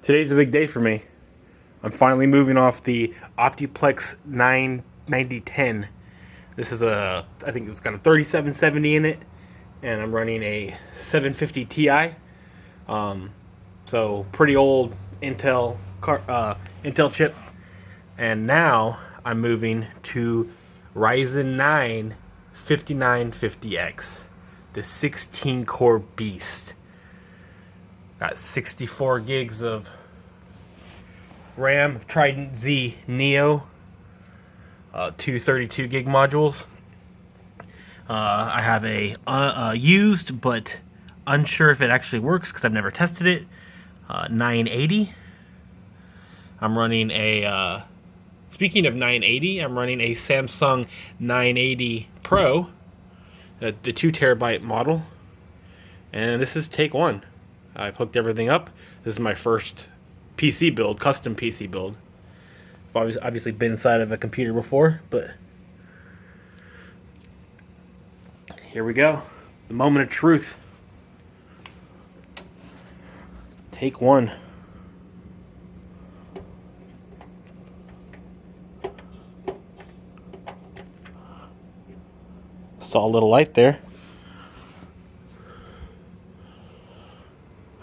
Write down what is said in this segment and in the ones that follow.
Today's a big day for me. I'm finally moving off the Optiplex 99010. This is I think it's got a 3770 in it, and I'm running a 750 Ti. So pretty old Intel chip. And now I'm moving to Ryzen 9 5950X, the 16-core beast. Got 64 gigs of RAM, Trident Z Neo, two 32 gig modules. I have a used but unsure if it actually works because I've never tested it, 980. I'm running a, speaking of 980, I'm running a Samsung 980 Pro, the 2 terabyte model, and this is take one. I've hooked everything up. This is my first PC build, custom PC build. I've obviously been inside of a computer before, but here we go. The moment of truth. Take one. Saw a little light there.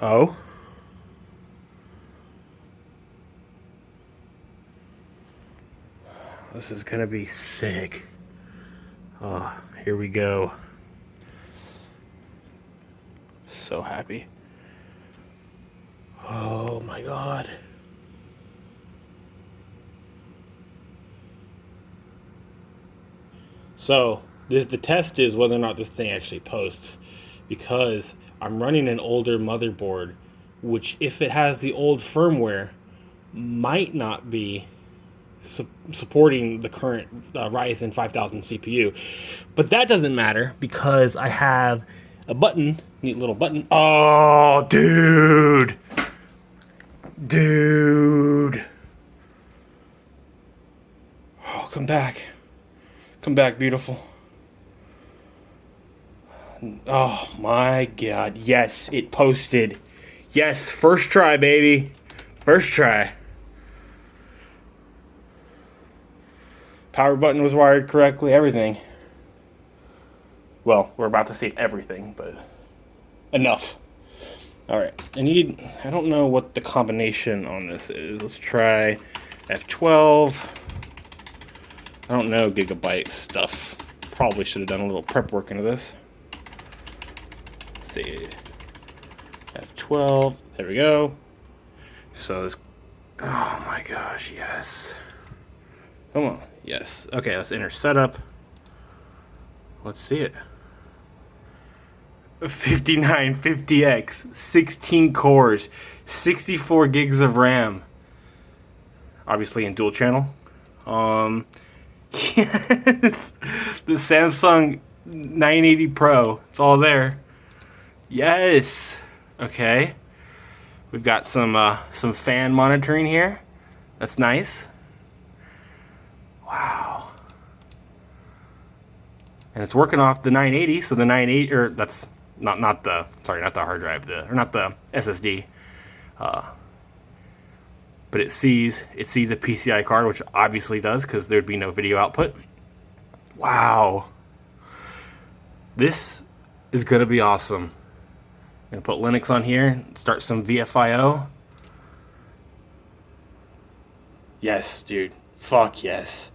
Oh. This is gonna be sick. Oh, here we go. So happy. Oh my God. So the test is whether or not this thing actually posts, because I'm running an older motherboard, which, if it has the old firmware, might not be supporting the current Ryzen 5000 CPU. But that doesn't matter because I have a button, neat little button. Oh, dude. Dude. Oh, come back. Come back, beautiful. Oh my God. Yes, it posted. Yes, first try, baby. First try. Power button was wired correctly, everything. Well, we're about to see everything, but enough. Alright, I don't know what the combination on this is. Let's try F12. I don't know Gigabyte stuff. Probably should have done a little prep work into this. Let's see. F12. There we go. So this. Oh my gosh, yes. Come on. Yes. Okay, let's enter setup. Let's see it. 5950X, 16 cores, 64 gigs of RAM. Obviously in dual channel. Yes. The Samsung 980 Pro. It's all there. Yes. Okay. We've got some fan monitoring here. That's nice. Wow. And it's working off the 980, so the 980, or that's not the hard drive, not the SSD. But it sees a PCIe card, which obviously does, because there'd be no video output. Wow. This is gonna be awesome. I'm gonna put Linux on here, start some VFIO. Yes, dude. Fuck yes.